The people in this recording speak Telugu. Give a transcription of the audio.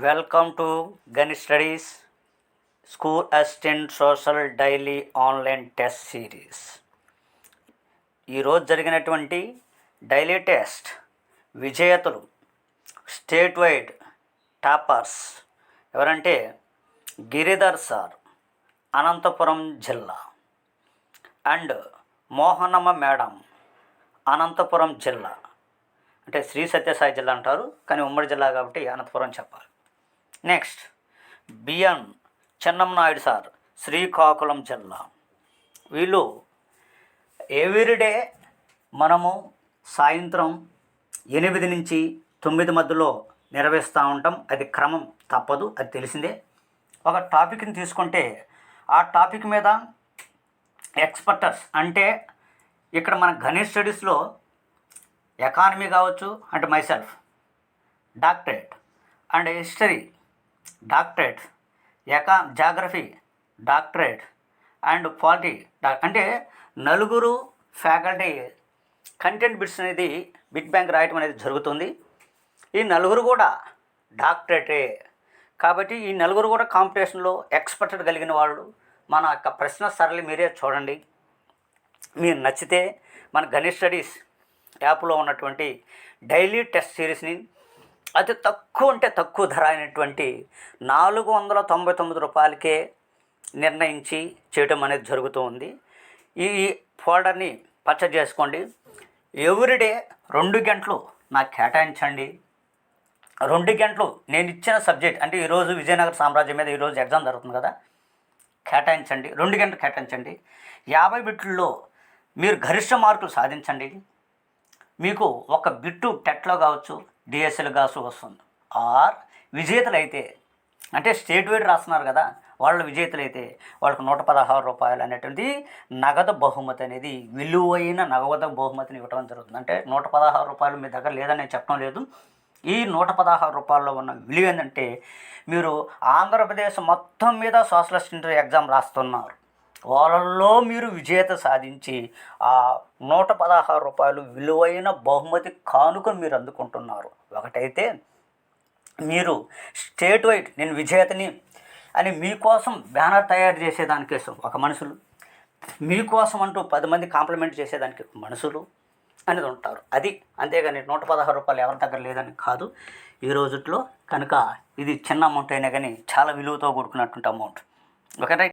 Welcome to Gani studies school assistant social daily online test series. ఈరోజు జరిగినటువంటి డైలీ టెస్ట్ విజేతలు స్టేట్ వైడ్ టాపర్స్ ఎవరంటే గిరిధర్ సార్, అనంతపురం జిల్లా, అండ్ మోహనమ్మ మేడం, అనంతపురం జిల్లా. అంటే శ్రీ సత్యసాయి జిల్లా అంటారు, కానీ ఉమ్మడి జిల్లా కాబట్టి అనంతపురం చెప్పాలి. నెక్స్ట్ బిఎన్ చెన్నంనాయుడు సార్, శ్రీకాకుళం జిల్లా. వీళ్ళు ఎవ్రీడే మనము సాయంత్రం 8 నుంచి 9 మధ్యలో నిర్వహిస్తూ ఉంటాం. అది క్రమం తప్పదు, అది తెలిసిందే. ఒక టాపిక్ని తీసుకుంటే ఆ టాపిక్ మీద ఎక్స్పర్టర్స్ అంటే ఇక్కడ మన గణేష్ స్టడీస్లో ఎకానమీ కావచ్చు, అంటే myself doctorate, and history doctorate, geography doctorate, and polity అంటే నలుగురు ఫ్యాకల్టీ కంటెంట్ బిట్స్ అనేది బిగ్ బ్యాంగ్ రాయటం అనేది జరుగుతుంది. ఈ నలుగురు కూడా డాక్టరేటే కాబట్టి ఈ నలుగురు కూడా కాంపిటీషన్లో ఎక్స్పర్ట్ కలిగిన వాళ్ళు. మన యొక్క ప్రశ్న సరళి మీరే చూడండి. మీరు నచ్చితే మన గణేష్ స్టడీస్ యాప్లో ఉన్నటువంటి డైలీ టెస్ట్ సిరీస్ని అతి తక్కువ అంటే తక్కువ ధర అయినటువంటి 499 రూపాయలకే నిర్ణయించి చేయటం అనేది జరుగుతూ ఉంది. ఈ ఫోల్డర్ని పర్చేజ్ చేసుకోండి. ఎవ్రీడే 2 గంటలు నాకు కేటాయించండి. 2 గంటలు నేను ఇచ్చిన సబ్జెక్ట్ అంటే ఈరోజు విజయనగర సామ్రాజ్యం మీద ఈరోజు ఎగ్జామ్ జరుగుతుంది కదా, కేటాయించండి. 2 గంటలు కేటాయించండి. 50 బిట్లలో మీరు గరిష్ట మార్కులు సాధించండి. మీకు ఒక బిట్టు టెట్లో కావచ్చు, డిఎస్ఎల్ కావచ్చు వస్తుంది. ఆర్ విజేతలైతే అంటే స్టేట్ వైడ్ రాస్తున్నారు కదా, వాళ్ళు విజేతలైతే వాళ్ళకు 116 రూపాయలు అనేటువంటి నగదు బహుమతి అనేది, విలువైన నగదు బహుమతిని ఇవ్వడం జరుగుతుంది. అంటే 116 రూపాయలు మీ దగ్గర లేదని నేను చెప్పడం లేదు. ఈ 116 రూపాయల్లో ఉన్న విలువ ఏంటంటే మీరు ఆంధ్రప్రదేశ్ మొత్తం మీద సోషల్ అసిస్టెంట్ ఎగ్జామ్ రాస్తున్నారు, వాళ్ళల్లో మీరు విజేత సాధించి ఆ 116 రూపాయలు విలువైన బహుమతి కానుకొని మీరు అందుకుంటున్నారు. ఒకటైతే మీరు స్టేట్ వైడ్ నేను విజేతని అని మీకోసం బ్యానర్ తయారు చేసేదానికోసం ఒక మనుషులు, మీకోసం అంటూ 10 మంది కాంప్లిమెంట్ చేసేదానికి మనుషులు అనేది ఉంటారు. అది అంతేగాని 116 రూపాయలు ఎవరి దగ్గర లేదని కాదు. ఈ రోజుట్లో కనుక ఇది చిన్న అమౌంట్ అయినా కానీ చాలా విలువతో కూడుకున్నటువంటి అమౌంట్. Okay right.